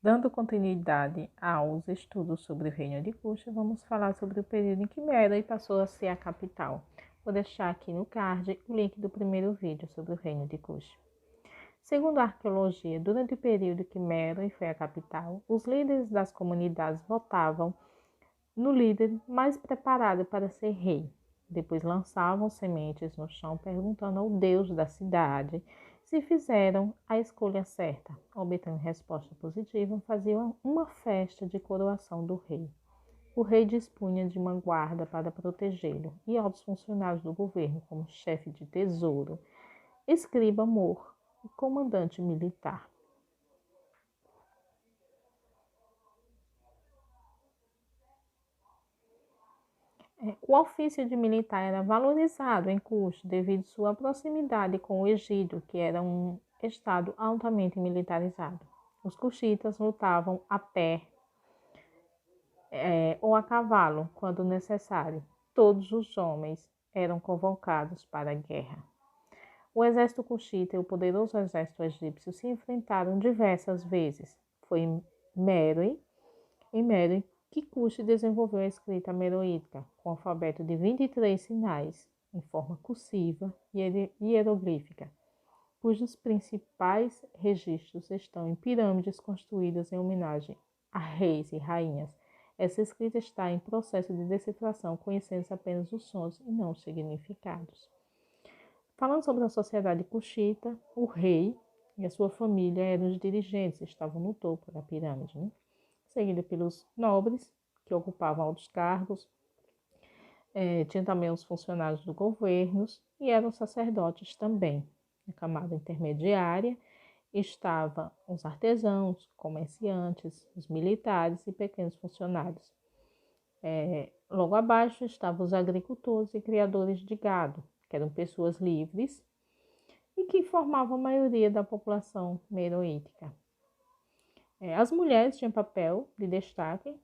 Dando continuidade aos estudos sobre o Reino de Kush, vamos falar sobre o período em que Meroe passou a ser a capital. Vou deixar aqui no card o link do primeiro vídeo sobre o Reino de Kush. Segundo a arqueologia, durante o período que Meroe foi a capital, os líderes das comunidades votavam no líder mais preparado para ser rei. Depois lançavam sementes no chão, perguntando ao deus da cidade se fizeram a escolha certa. Obtendo resposta positiva, faziam uma festa de coroação do rei. O rei dispunha de uma guarda para protegê-lo e altos funcionários do governo, como chefe de tesouro, escriba-mor e comandante militar. O ofício de militar era valorizado em Kush devido à sua proximidade com o Egito, que era um estado altamente militarizado. Os cuxitas lutavam a pé ou a cavalo, quando necessário. Todos os homens eram convocados para a guerra. O exército cuxita e o poderoso exército egípcio se enfrentaram diversas vezes. Foi em Meroe que Kush desenvolveu a escrita meroítica, com um alfabeto de 23 sinais, em forma cursiva e hieroglífica, cujos principais registros estão em pirâmides construídas em homenagem a reis e rainhas. Essa escrita está em processo de decifração, conhecendo-se apenas os sons e não os significados. Falando sobre a sociedade cuxita, o rei e a sua família eram os dirigentes, estavam no topo da pirâmide, né? Seguido pelos nobres, que ocupavam altos cargos, tinha também os funcionários do governo e eram sacerdotes também. Na camada intermediária estavam os artesãos, comerciantes, os militares e pequenos funcionários. Logo abaixo estavam os agricultores e criadores de gado, que eram pessoas livres e que formavam a maioria da população meroítica. As mulheres tinham papel de destaque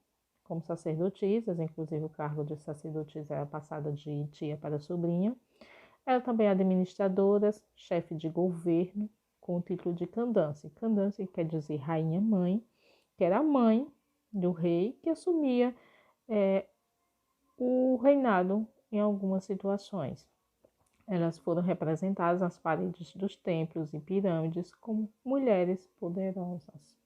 como sacerdotisas, inclusive o cargo de sacerdotisa era passado de tia para sobrinha. Eram também administradoras, chefe de governo, com o título de Candace. Candace quer dizer rainha-mãe, que era a mãe do rei, que assumia o reinado em algumas situações. Elas foram representadas nas paredes dos templos e pirâmides como mulheres poderosas.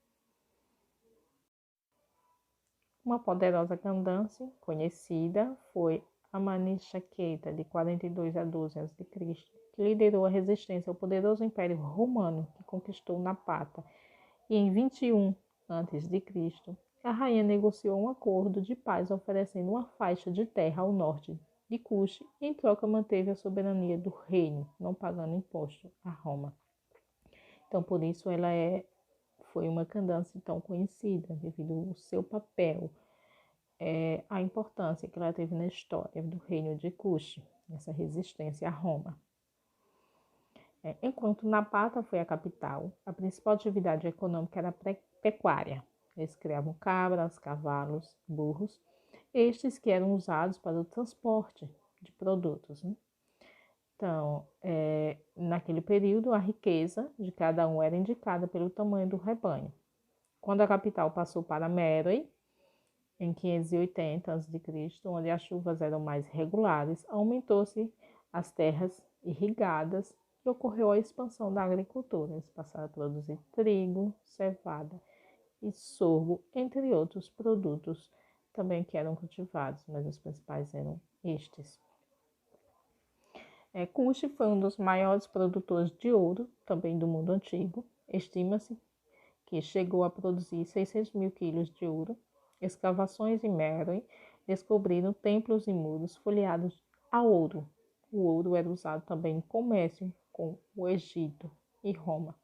Uma poderosa Candace conhecida foi Amanichaqueta, de 42 a 12 a.C., que liderou a resistência ao poderoso Império Romano que conquistou Napata. E em 21 a.C., a rainha negociou um acordo de paz oferecendo uma faixa de terra ao norte de Kush e em troca manteve a soberania do reino, não pagando imposto a Roma. Então, por isso foi uma Candace tão conhecida, devido ao seu papel, a importância que ela teve na história do reino de Kush, essa resistência a Roma. Enquanto Napata foi a capital, a principal atividade econômica era a pecuária. Eles criavam cabras, cavalos, burros, estes que eram usados para o transporte de produtos, né? Então, naquele período, a riqueza de cada um era indicada pelo tamanho do rebanho. Quando a capital passou para Meroe, em 580 a.C., onde as chuvas eram mais regulares, aumentou-se as terras irrigadas e ocorreu a expansão da agricultura. Eles passaram a produzir trigo, cevada e sorgo, entre outros produtos também que eram cultivados, mas os principais eram estes. Kush foi um dos maiores produtores de ouro, também do mundo antigo. Estima-se que chegou a produzir 600 mil quilos de ouro. Escavações em Meroe descobriram templos e muros folheados a ouro. O ouro era usado também em comércio com o Egito e Roma.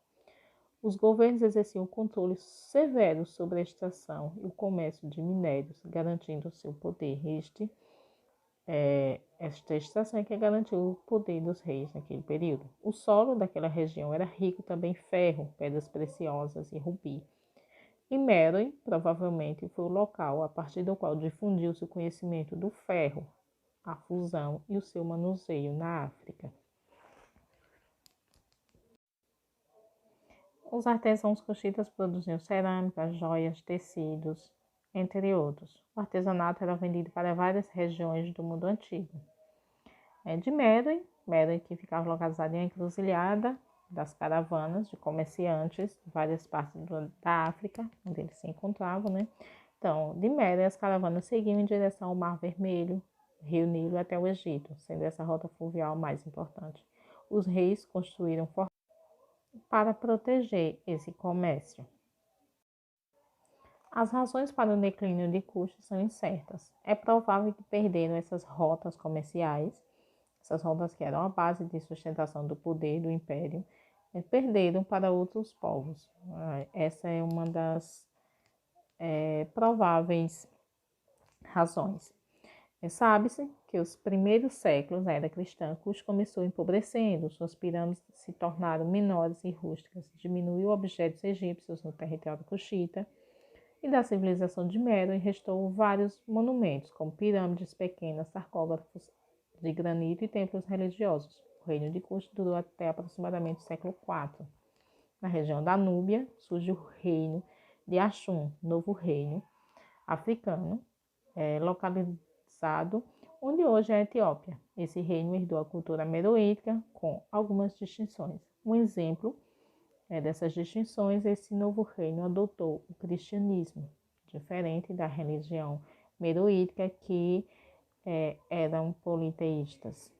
Os governos exerciam controle severo sobre a extração e o comércio de minérios, garantindo seu poder. Esta extração é que garantiu o poder dos reis naquele período. O solo daquela região era rico também em ferro, pedras preciosas e rubi. E Meroe, provavelmente, foi o local a partir do qual difundiu-se o conhecimento do ferro, a fusão e o seu manuseio na África. Os artesãos cuxitas produziam cerâmica, joias, tecidos, entre outros. O artesanato era vendido para várias regiões do mundo antigo. De Meroe, que ficava localizada em uma encruzilhada das caravanas de comerciantes de várias partes da África, onde eles se encontravam, né? Então, de Meroe, as caravanas seguiam em direção ao Mar Vermelho, Rio Nilo até o Egito, sendo essa rota fluvial mais importante. Os reis construíram fortes para proteger esse comércio. As razões para o declínio de Kush são incertas. É provável que perderam essas rotas comerciais, essas rotas que eram a base de sustentação do poder do império, perderam para outros povos. Essa é uma das prováveis razões. Sabe-se que os primeiros séculos da era cristã, Kush começou empobrecendo, suas pirâmides se tornaram menores e rústicas, diminuiu objetos egípcios no território cuxita, e da civilização de Meroe restou vários monumentos, como pirâmides pequenas, sarcófagos de granito e templos religiosos. O reino de Kush durou até aproximadamente o século IV. Na região da Núbia surge o reino de Ashum, novo reino africano, localizado onde hoje é a Etiópia. Esse reino herdou a cultura meroítica com algumas distinções. Um exemplo dessas distinções, esse novo reino adotou o cristianismo, diferente da religião meroítica que eram politeístas.